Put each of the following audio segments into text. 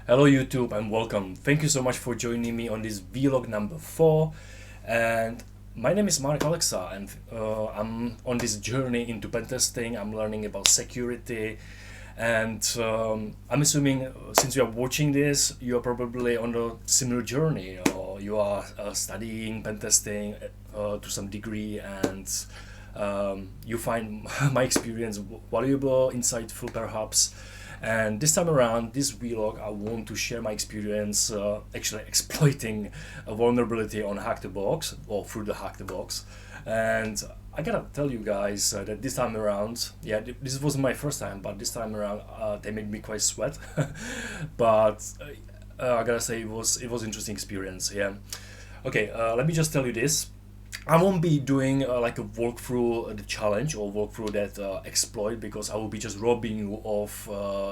Hello YouTube and welcome. Thank you so much for joining me on this vlog number 4. And my name is Mark Alexa, and I'm on this journey into pentesting. I'm learning about security, and I'm assuming since you are watching this, you are probably on a similar journey, or you are studying pentesting to some degree, and you find my experience valuable, insightful perhaps. And this time around, this vlog, I want to share my experience actually exploiting a vulnerability on Hack the Box, or through the Hack the Box. And I gotta tell you guys that this time around, yeah, this wasn't my first time, but this time around they made me quite sweat. But I gotta say it was interesting experience. Yeah. Okay, let me just tell you this. I won't be doing like a walkthrough the challenge or walkthrough that exploit, because I will be just robbing you of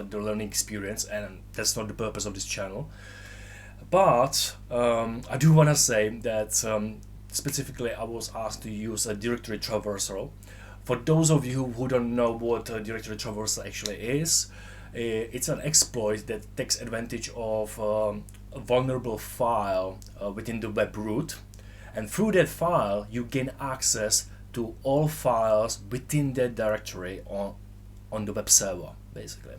the learning experience, and that's not the purpose of this channel. But I do want to say that specifically I was asked to use a directory traversal. For those of you who don't know what a directory traversal actually is, it's an exploit that takes advantage of a vulnerable file within the web root, and through that file you gain access to all files within that directory on the web server. Basically,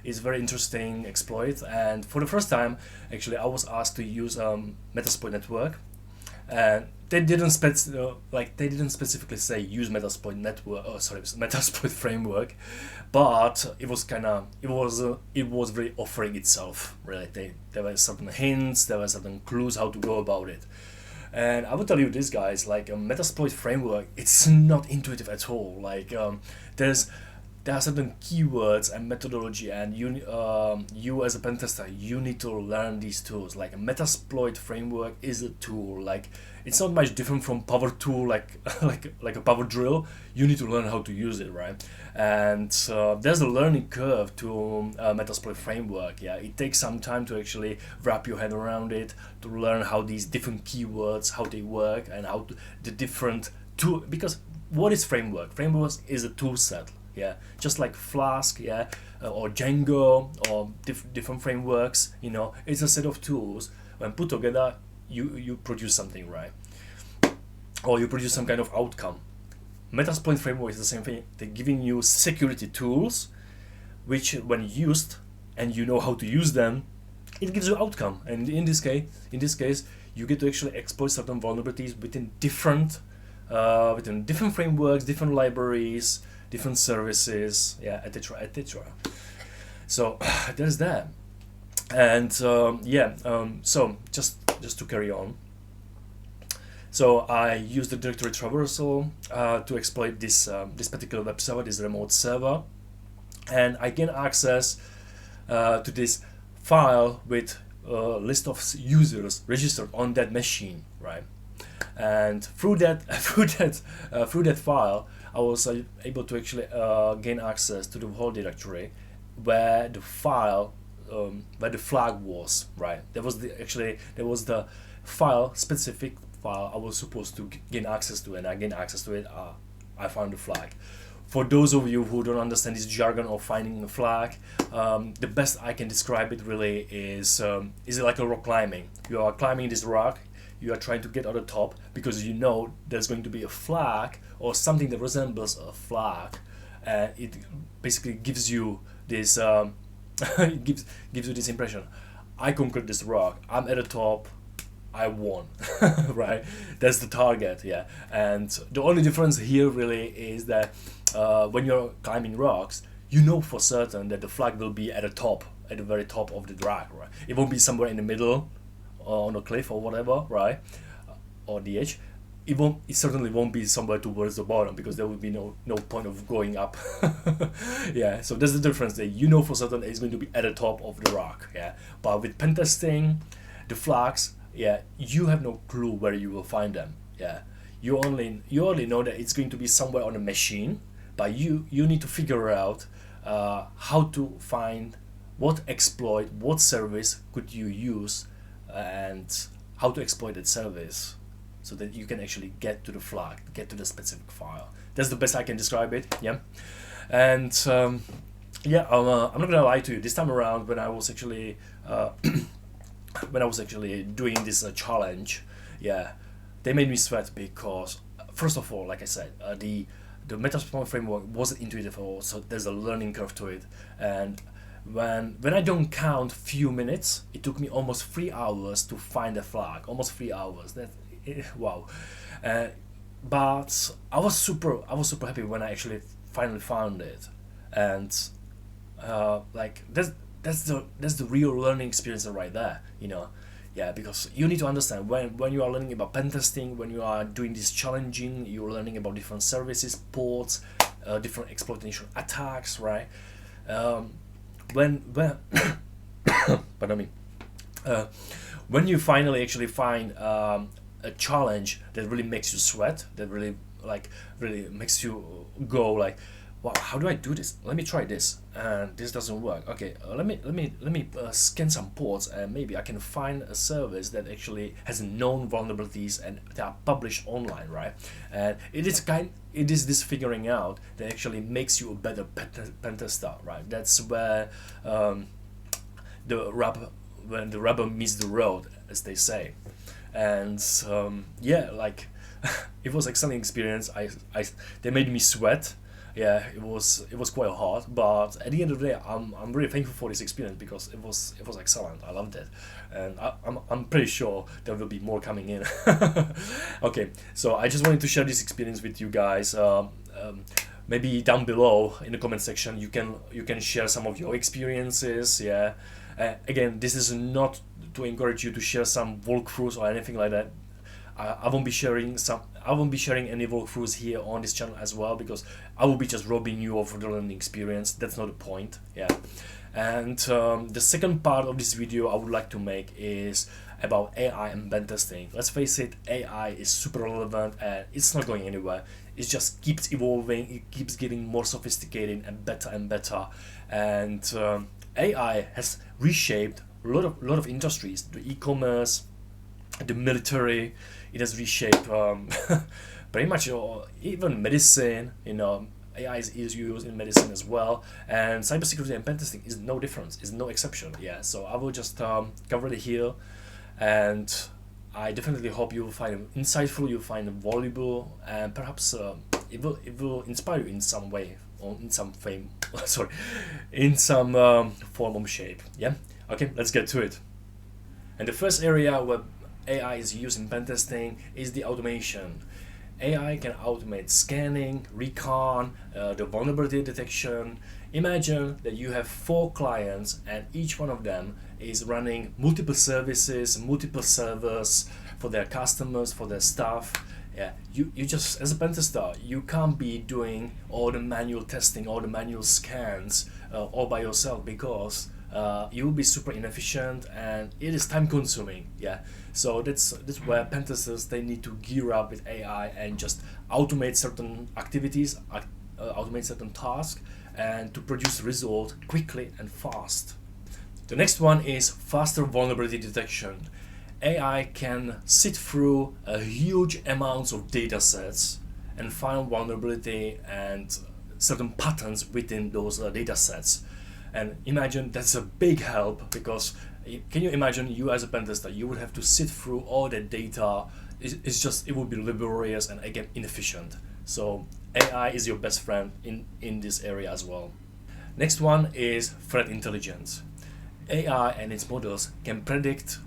it's a very interesting exploit, and for the first time actually I was asked to use Metasploit network, and they didn't specifically say use Metasploit network, Metasploit framework, but it was very offering itself, really. There were certain hints, there were certain clues how to go about it. And I will tell you this, guys, like a Metasploit framework, it's not intuitive at all. Like there's there are certain keywords and methodology, and you as a pen tester, you need to learn these tools. Like a Metasploit framework is a tool. Like it's not much different from power tool, like like a power drill. You need to learn how to use it, right? And there's a learning curve to Metasploit framework. Yeah, it takes some time to actually wrap your head around it, to learn how these different keywords, how they work, and the different tool. Because what is framework? Framework is a tool set. Yeah, just like Flask, yeah, or Django, or different frameworks. It's a set of tools. When put together, you produce something, right? Or you produce some kind of outcome. Metasploit framework is the same thing. They're giving you security tools, which when used and you know how to use them, it gives you outcome. And in this case, you get to actually exploit certain vulnerabilities within different frameworks, different libraries, different services, yeah, etc., etc. So there's that. And so just to carry on. So I use the directory traversal to exploit this particular web server, this remote server, and I gain access to this file with a list of users registered on that machine, right? And through that file, I was able to actually gain access to the whole directory where the file, where the flag was, right? There was the file, specific file I was supposed to gain access to, and I gained access to it. I found the flag. For those of you who don't understand this jargon of finding a flag, the best I can describe it really is it like a rock climbing. You are climbing this rock, you are trying to get on the top because you know there's going to be a flag or something that resembles a flag, and it basically gives you this it gives you this impression: I conquered this rock, I'm at the top, I won. Right? That's the target, yeah. And the only difference here really is that when you're climbing rocks, you know for certain that the flag will be at the very top of the rock, right? It won't be somewhere in the middle, on a cliff or whatever, right? Or the edge. It certainly won't be somewhere towards the bottom, because there would be no point of going up. Yeah, so there's the difference there. You know for certain it's going to be at the top of the rock, yeah. But with pen testing, the flags, yeah, you have no clue where you will find them, yeah. You only know that it's going to be somewhere on a machine, but you need to figure out how to find what exploit, what service could you use, and how to exploit that service so that you can actually get to the flag, get to the specific file. That's the best I can describe it, yeah. And Yeah, I'm not gonna lie to you. This time around, when I was actually when I was actually doing this challenge, yeah, they made me sweat because first of all, like I said, the Metasploit framework wasn't intuitive at all, so there's a learning curve to it. And when I don't count few minutes, it took me almost 3 hours to find a flag. Almost 3 hours. That wow. Uh, but I was super happy when I actually finally found it, and like that's the real learning experience right there, you know. Yeah, because you need to understand when you are learning about pen testing, when you are doing this challenging, you're learning about different services, ports, different exploitation attacks, right? um, when pardon me, uh, when you finally actually find a challenge that really makes you sweat, that really like really makes you go like, wow, how do I do this? Let me try this, and this doesn't work. Okay, let me scan some ports, and maybe I can find a service that actually has known vulnerabilities and they are published online, right? And it is this figuring out that actually makes you a better pen tester, right? That's where the rubber when the rubber meets the road, as they say. And yeah, like it was excellent experience. I They made me sweat. Yeah, it was quite hard, but at the end of the day, I'm really thankful for this experience because it was excellent. I loved it, and I'm pretty sure there will be more coming in. Okay, so I just wanted to share this experience with you guys. Maybe down below in the comment section you can share some of your experiences. Yeah, again, this is not to encourage you to share some walkthroughs or anything like that. I won't be sharing some. I won't be sharing any walkthroughs here on this channel as well because I will be just robbing you of the learning experience. That's not the point. Yeah. And the second part of this video I would like to make is about AI and pen testing. Let's face it, AI is super relevant and it's not going anywhere. It just keeps evolving. It keeps getting more sophisticated and better and better. And AI has reshaped a lot of industries. The e-commerce, the military. It has reshaped pretty much even medicine. You know, AI is used in medicine as well, and cybersecurity and pen testing is no difference, is no exception. Yeah, so I will just cover it here, and I definitely hope you will find it insightful, you'll find it valuable, and perhaps it will inspire you in some way or in some fame. Sorry, in some form or shape. Yeah. Okay, let's get to it. And the first area where AI is used in pen testing is the automation. AI can automate scanning, recon, the vulnerability detection. Imagine that you have 4 clients and each one of them is running multiple services, multiple servers for their customers, for their staff. Yeah, you just, as a pen tester, you can't be doing all the manual testing, all the manual scans all by yourself because you will be super inefficient and it is time consuming. Yeah, so that's where pen testers, they need to gear up with AI and just automate certain activities, automate certain tasks, and to produce result quickly and fast. The next one is faster vulnerability detection. AI can sit through a huge amounts of data sets and find vulnerability and certain patterns within those data sets. And imagine that's a big help because can you imagine you as a pen tester, you would have to sit through all that data. It's just, it would be laborious and again inefficient. So AI is your best friend in this area as well. Next one is threat intelligence. AI and its models can predict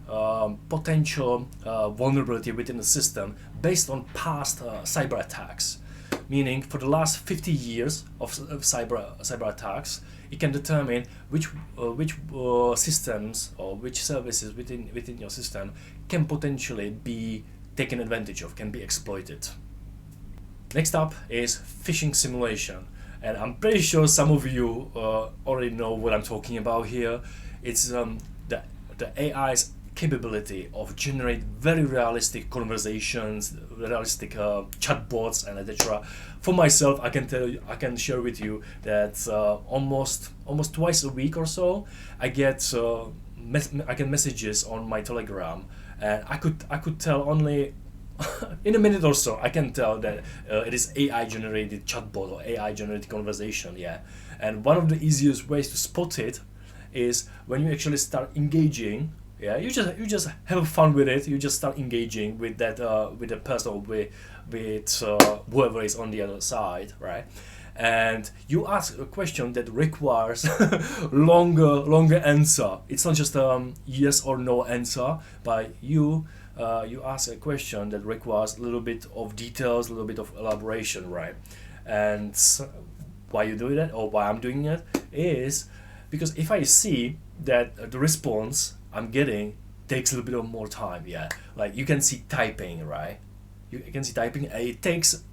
potential vulnerability within the system based on past cyber attacks. Meaning, for the last 50 years of cyber attacks, it can determine which systems or which services within your system can potentially be taken advantage of, can be exploited. Next up is phishing simulation, and I'm pretty sure some of you already know what I'm talking about here. It's the AI's capability of generate very realistic conversations, realistic chatbots, and etc. For myself, I can tell you, I can share with you that almost twice a week or so, I get messages on my Telegram, and I could tell only in a minute or so I can tell that it is AI generated chatbot or AI generated conversation. Yeah, And one of the easiest ways to spot it is when you actually start engaging. Yeah, you just have fun with it. You just start engaging with the person, or with whoever is on the other side, right? And you ask a question that requires longer answer. It's not just yes or no answer, but you ask a question that requires a little bit of details, a little bit of elaboration, right? And why you do that, or why I'm doing it, is because if I see that the response I'm getting takes a little bit of more time, yeah. Like you can see typing, right? You can see typing. It takes,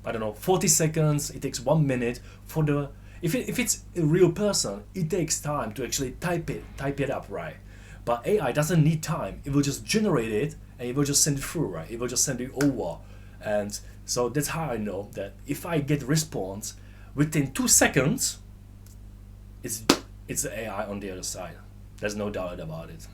I don't know, 40 seconds. It takes 1 minute for the. If it's a real person, it takes time to actually type it up, right? But AI doesn't need time. It will just generate it and it will just send it through, right? It will just send it over, and so that's how I know that if I get response within 2 seconds, it's the AI on the other side. There's no doubt about it.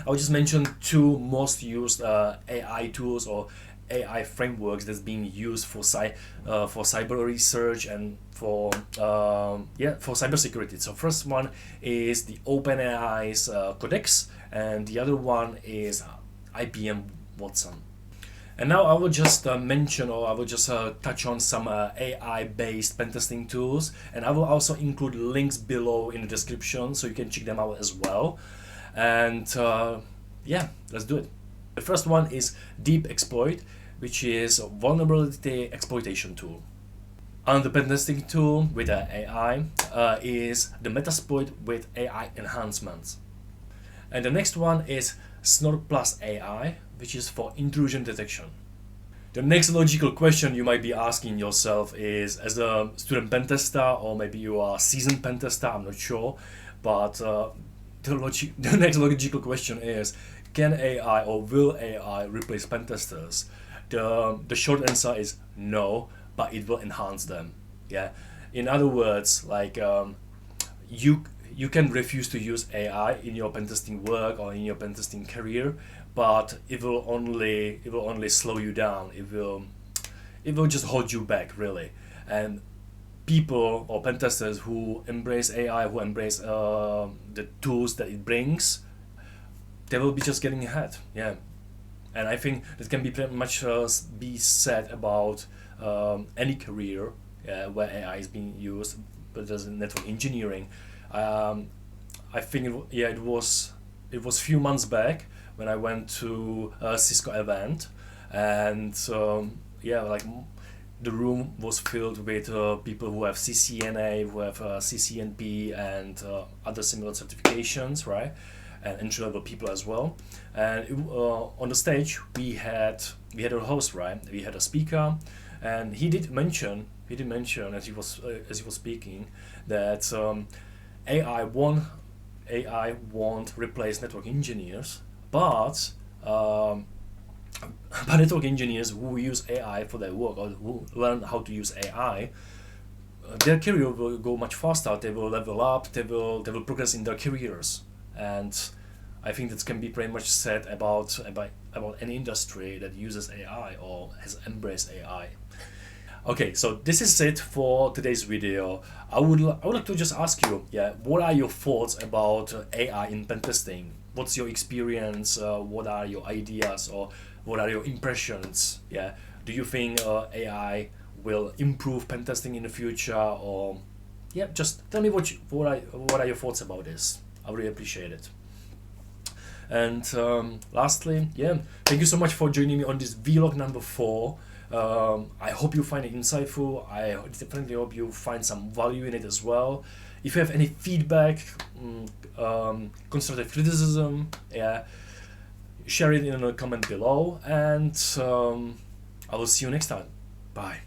I'll just mention two most used AI tools or AI frameworks that's being used for cyber research and for cybersecurity. So first one is the OpenAI's Codex, and the other one is IBM Watson. And now I will just mention, or I will just touch on some AI-based pentesting tools, and I will also include links below in the description so you can check them out as well. And yeah, let's do it. The first one is Deep Exploit, which is a vulnerability exploitation tool. And the pentesting tool with AI is the Metasploit with AI enhancements. And the next one is Snort Plus AI, which is for intrusion detection. The next logical question you might be asking yourself is, as a student pentester, or maybe you are a seasoned pentester, I'm not sure, but the next logical question is, can AI or will AI replace pentesters? The short answer is no, but it will enhance them. Yeah. In other words, like you can refuse to use AI in your pentesting work or in your pentesting career, but it will only slow you down. It will just hold you back, really. And people or pentesters who embrace AI, who embrace the tools that it brings, they will be just getting ahead. Yeah. And I think that can be pretty much be said about any career where AI is being used, but as in network engineering. I think it was few months back when I went to a Cisco event, and like the room was filled with people who have CCNA, who have CCNP, and other similar certifications, right? And entry-level people as well. And on the stage we had a host, right? We had a speaker, and he did mention as he was speaking that AI won't replace network engineers, but network engineers who use AI for their work, or who learn how to use AI, their career will go much faster. They will level up. They will progress in their careers. And I think that can be pretty much said about any industry that uses AI or has embraced AI. Okay, so this is it for today's video. I would like to just ask you, what are your thoughts about AI in pentesting? What's your experience? What are your ideas, or what are your impressions? Yeah, do you think AI will improve pentesting in the future, or just tell me what are your thoughts about this? I really appreciate it. And lastly, thank you so much for joining me on this vlog number 4. I hope you find it insightful. I definitely hope you find some value in it as well. If you have any feedback, constructive criticism, share it in a comment below, and I will see you next time. Bye.